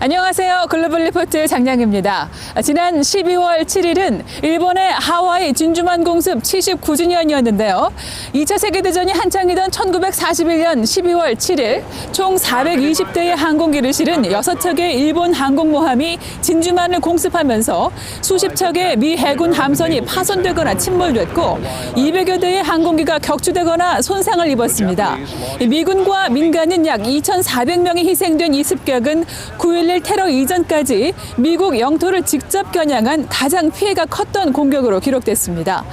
안녕하세요. 글로벌 리포트 장량입니다. 지난 12월 7일은 일본의 하와이 진주만 공습 79주년이었는데요. 2차 세계대전이 한창이던 1941년 12월 7일 총 420대의 항공기를 실은 6척의 일본 항공모함이 진주만을 공습하면서 수십 척의 미 해군 함선이 파손되거나 침몰됐고 200여 대의 항공기가 격추되거나 손상을 입었습니다. 미군과 민간인 약 2,400명이 희생된 이 습격은 9.11 테러 이전까지 미국 영토를 직접 겨냥한 가장 피해가 컸던 공격으로 기록됐습니다.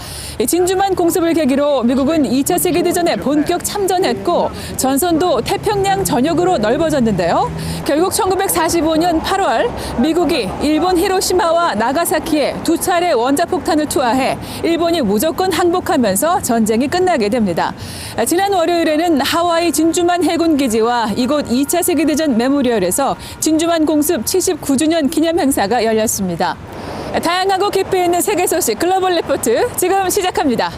진주만 공습을 계기로 미국은 2차 세계대전에 본격 참전했고 전선도 태평양 전역으로 넓어졌는데요. 결국 1945년 8월 미국이 일본 히로시마와 나가사키에 2차례 원자폭탄을 투하해 일본이 무조건 항복하면서 전쟁이 끝나게 됩니다. 지난 월요일에는 하와이 진주만 해군기지와 이곳 2차 세계대전 메모리얼에서 진주만 공습 79주년 기념 행사가 열렸습니다. 다양하고 깊이 있는 세계 소식 글로벌 리포트 지금 시작합니다.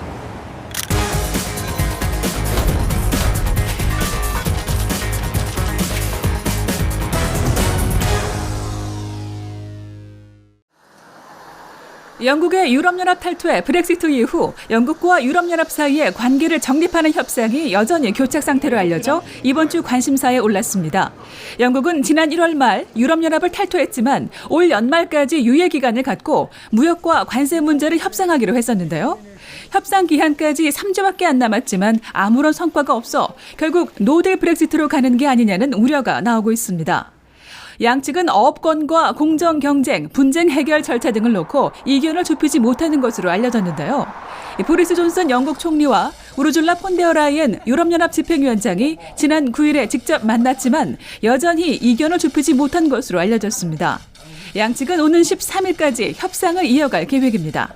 영국의 유럽연합 탈퇴 브렉시트 이후 영국과 유럽연합 사이의 관계를 정립하는 협상이 여전히 교착 상태로 알려져 이번 주 관심사에 올랐습니다. 영국은 지난 1월 말 유럽연합을 탈퇴했지만 올 연말까지 유예 기간을 갖고 무역과 관세 문제를 협상하기로 했었는데요. 협상 기한까지 3주밖에 안 남았지만 아무런 성과가 없어 결국 노딜 브렉시트로 가는 게 아니냐는 우려가 나오고 있습니다. 양측은 어업권과 공정 경쟁, 분쟁 해결 절차 등을 놓고 이견을 좁히지 못하는 것으로 알려졌는데요. 보리스 존슨 영국 총리와 우르줄라 폰데어 라이엔 유럽연합 집행위원장이 지난 9일에 직접 만났지만 여전히 이견을 좁히지 못한 것으로 알려졌습니다. 양측은 오는 13일까지 협상을 이어갈 계획입니다.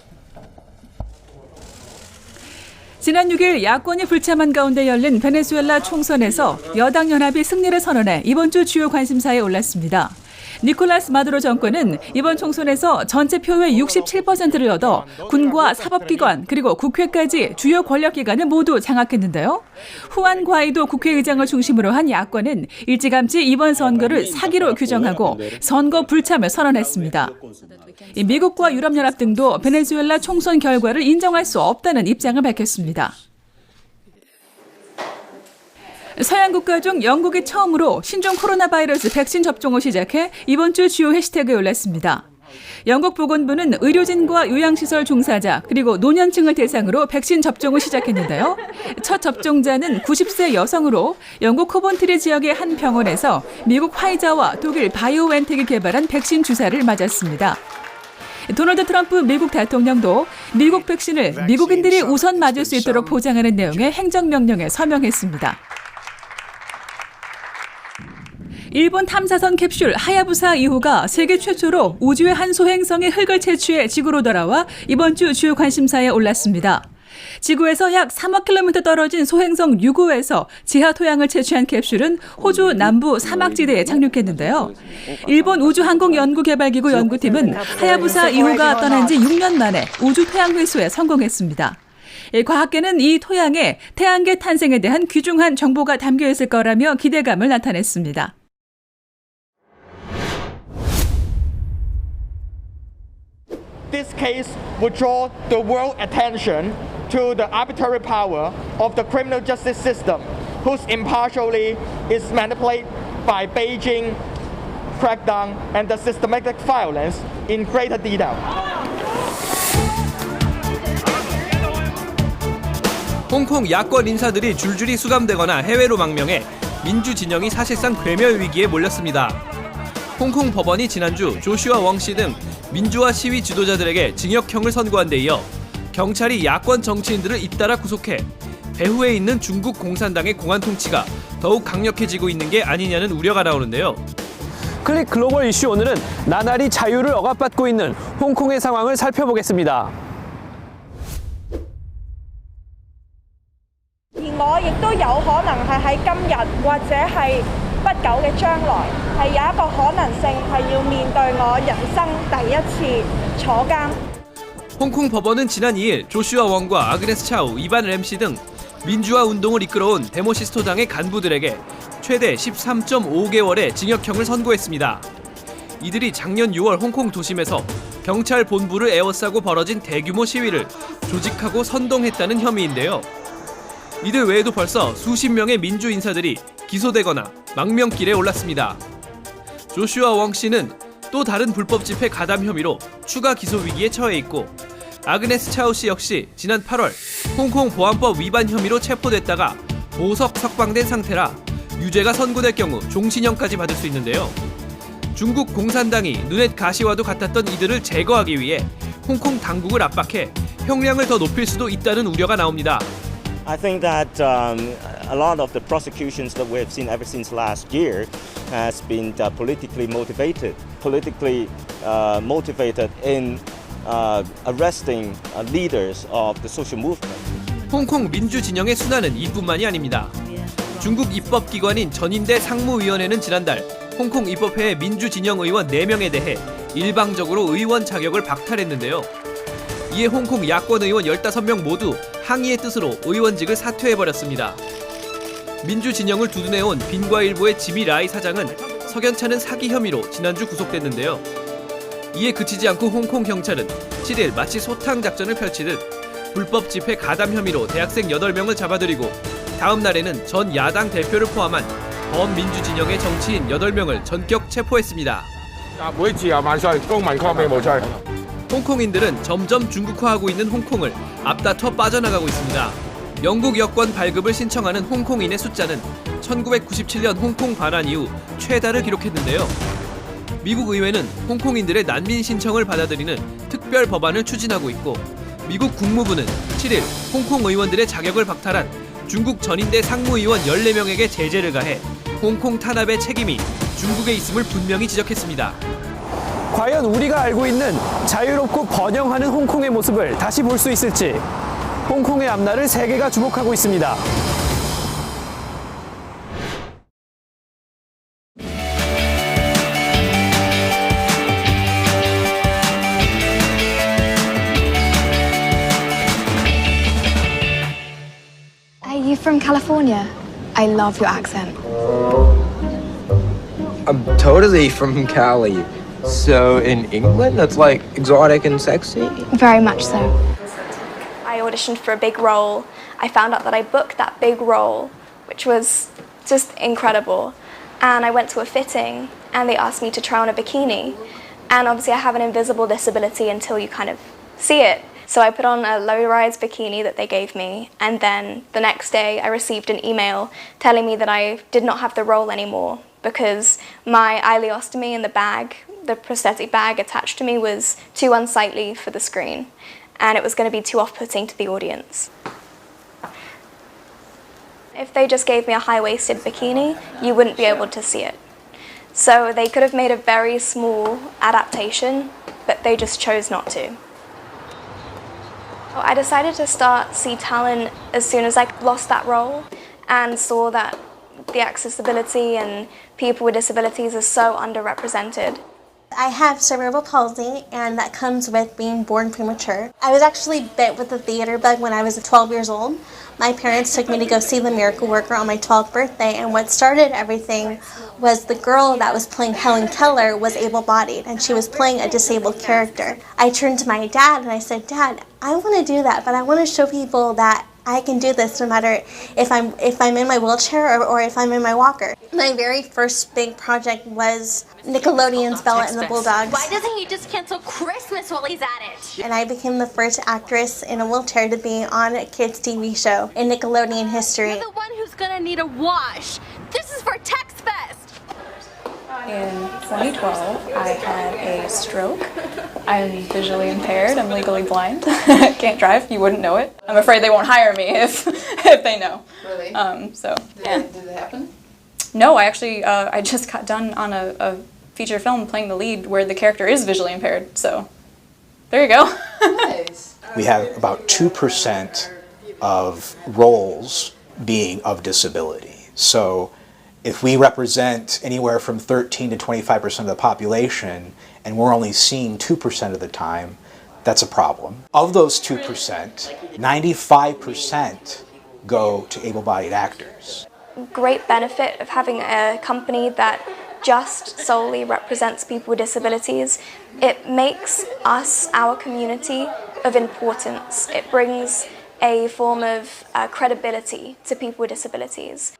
지난 6일 야권이 불참한 가운데 열린 베네수엘라 총선에서 여당 연합이 승리를 선언해 이번 주 주요 관심사에 올랐습니다. 니콜라스 마두로 정권은 이번 총선에서 전체 표의 67%를 얻어 군과 사법기관 그리고 국회까지 주요 권력기관을 모두 장악했는데요. 후안 과이도 국회의장을 중심으로 한 야권은 일찌감치 이번 선거를 사기로 규정하고 선거 불참을 선언했습니다. 미국과 유럽연합 등도 베네수엘라 총선 결과를 인정할 수 없다는 입장을 밝혔습니다. 서양 국가 중 영국이 처음으로 신종 코로나 바이러스 백신 접종을 시작해 이번 주 주요 해시태그에 올랐습니다. 영국 보건부는 의료진과 요양시설 종사자 그리고 노년층을 대상으로 백신 접종을 시작했는데요. 첫 접종자는 90세 여성으로 영국 코번트리 지역의 한 병원에서 미국 화이자와 독일 바이오엔텍이 개발한 백신 주사를 맞았습니다. 도널드 트럼프 미국 대통령도 미국 백신을 미국인들이 우선 맞을 수 있도록 보장하는 내용의 행정명령에 서명했습니다. 일본 탐사선 캡슐 하야부사 2호가 세계 최초로 우주의 한 소행성의 흙을 채취해 지구로 돌아와 이번 주 주요 관심사에 올랐습니다. 지구에서 약 3억 킬로미터 떨어진 소행성 6호에서 지하 토양을 채취한 캡슐은 호주 남부 사막지대에 착륙했는데요. 일본 우주항공연구개발기구 연구팀은 하야부사 2호가 떠난 지 6년 만에 우주 토양 회수에 성공했습니다. 과학계는 이 토양에 태양계 탄생에 대한 귀중한 정보가 담겨 있을 거라며 기대감을 나타냈습니다. This case would draw the world attention to the arbitrary power of the criminal justice system, whose impartiality is manipulated by Beijing crackdown and the systematic violence in greater detail. 홍콩 야권 인사들이 줄줄이 수감되거나 해외로 망명해 민주 진영이 사실상 괴멸 위기에 몰렸습니다. 홍콩 법원이 지난주 조슈아 웡 씨 등 민주화 시위 지도자들에게 징역형을 선고한 데 이어 경찰이 야권 정치인들을 잇따라 구속해 배후에 있는 중국 공산당의 공안 통치가 더욱 강력해지고 있는 게 아니냐는 우려가 나오는데요. 클릭 글로벌 이슈 오늘은 나날이 자유를 억압받고 있는 홍콩의 상황을 살펴보겠습니다. 我亦都有可能係喺今日或者係不久嘅將來，係有一個可能性係要面對我人生第一次坐監。 홍콩 법원은 지난 2일 조슈아 웡과 아그네스 차우, 이반 램시 등 민주화 운동을 이끌어온 데모시스토당의 간부들에게 최대 13.5개월의 징역형을 선고했습니다. 이들이 작년 6월 홍콩 도심에서 경찰 본부를 에워싸고 벌어진 대규모 시위를 조직하고 선동했다는 혐의인데요. 이들 외에도 벌써 수십 명의 민주 인사들이 기소되거나 망명길에 올랐습니다. 조슈아 웡 씨는 또 다른 불법 집회 가담 혐의로 추가 기소 위기에 처해 있고, 아그네스 차오 씨 역시 지난 8월 홍콩 보안법 위반 혐의로 체포됐다가 보석 석방된 상태라 유죄가 선고될 경우 종신형까지 받을 수 있는데요. 중국 공산당이 누넷 가시와도 같았던 이들을 제거하기 위해 홍콩 당국을 압박해 형량을 더 높일 수도 있다는 우려가 나옵니다. I think that a lot of the prosecutions that we have seen ever since last year has been politically motivated in arresting leaders of the social movement. 홍콩 민주 진영의 순환은 이뿐만이 아닙니다. 중국 입법기관인 전인대 상무위원회는 지난달 홍콩 입법회의 민주 진영 의원 4명에 대해 일방적으로 의원 자격을 박탈했는데요. 이에 홍콩 야권 의원 15명 모두 항의의 뜻으로 의원직을 사퇴해버렸습니다. 민주 진영을 두둔해온 빈과일보의 지미 라이 사장은 석연찮은 사기 혐의로 지난주 구속됐는데요. 이에 그치지 않고 홍콩 경찰은 7일 마치 소탕 작전을 펼치듯 불법 집회 가담 혐의로 대학생 8명을 잡아들이고 다음 날에는 전 야당 대표를 포함한 범민주 진영의 정치인 8명을 전격 체포했습니다. 홍콩인들은 점점 중국화하고 있는 홍콩을 앞다퉈 빠져나가고 있습니다. 영국 여권 발급을 신청하는 홍콩인의 숫자는 1997년 홍콩 반환 이후 최다를 기록했는데요. 미국 의회는 홍콩인들의 난민 신청을 받아들이는 특별 법안을 추진하고 있고, 미국 국무부는 7일 홍콩 의원들의 자격을 박탈한 중국 전인대 상무위원 14명에게 제재를 가해 홍콩 탄압의 책임이 중국에 있음을 분명히 지적했습니다. 과연 우리가 알고 있는 자유롭고 번영하는 홍콩의 모습을 다시 볼 수 있을지 홍콩의 앞날을 세계가 주목하고 있습니다. Are you from California? I love your accent. I'm totally from Cali. So in England, that's like exotic and sexy? Very much so. I auditioned for a big role. I found out that I booked that big role, which was just incredible. And I went to a fitting and they asked me to try on a bikini. And obviously I have an invisible disability until you kind of see it. So I put on a low-rise bikini that they gave me, and then the next day I received an email telling me that I did not have the role anymore because my ileostomy in the bag, the prosthetic bag attached to me, was too unsightly for the screen, and it was going to be too off-putting to the audience. If they just gave me a high-waisted bikini, you wouldn't be able to see it. So they could have made a very small adaptation, but they just chose not to. I decided to start See Talent as soon as I lost that role and saw that the accessibility and people with disabilities is so underrepresented. I have cerebral palsy, and that comes with being born premature. I was actually bit with the theater bug when I was 12 years old. My parents took me to go see The Miracle Worker on my 12th birthday, and what started everything was the girl that was playing Helen Keller was able-bodied, and she was playing a disabled character. I turned to my dad and I said, "Dad, I want to do that, but I want to show people that I can do this no matter if I'm in my wheelchair or if I'm in my walker." My very first big project was Nickelodeon's Bella and the Bulldogs. Why doesn't he just cancel Christmas while he's at it? And I became the first actress in a wheelchair to be on a kids' TV show in Nickelodeon history. You're the one who's gonna need a wash. This is for Tex Fest. In 2012, I had a stroke. I'm visually impaired. I'm legally blind. Can't drive. You wouldn't know it. I'm afraid they won't hire me if they know. Really? Did it happen? No, I just got done on a feature film playing the lead where the character is visually impaired. So there you go. Nice. We have about 2% of roles being of disability. So if we represent anywhere from 13 to 25% of the population and we're only seeing 2% of the time, that's a problem. Of those 2%, 95% go to able-bodied actors. Great benefit of having a company that just solely represents people with disabilities. It makes us, our community, of importance. It brings a form of credibility to people with disabilities.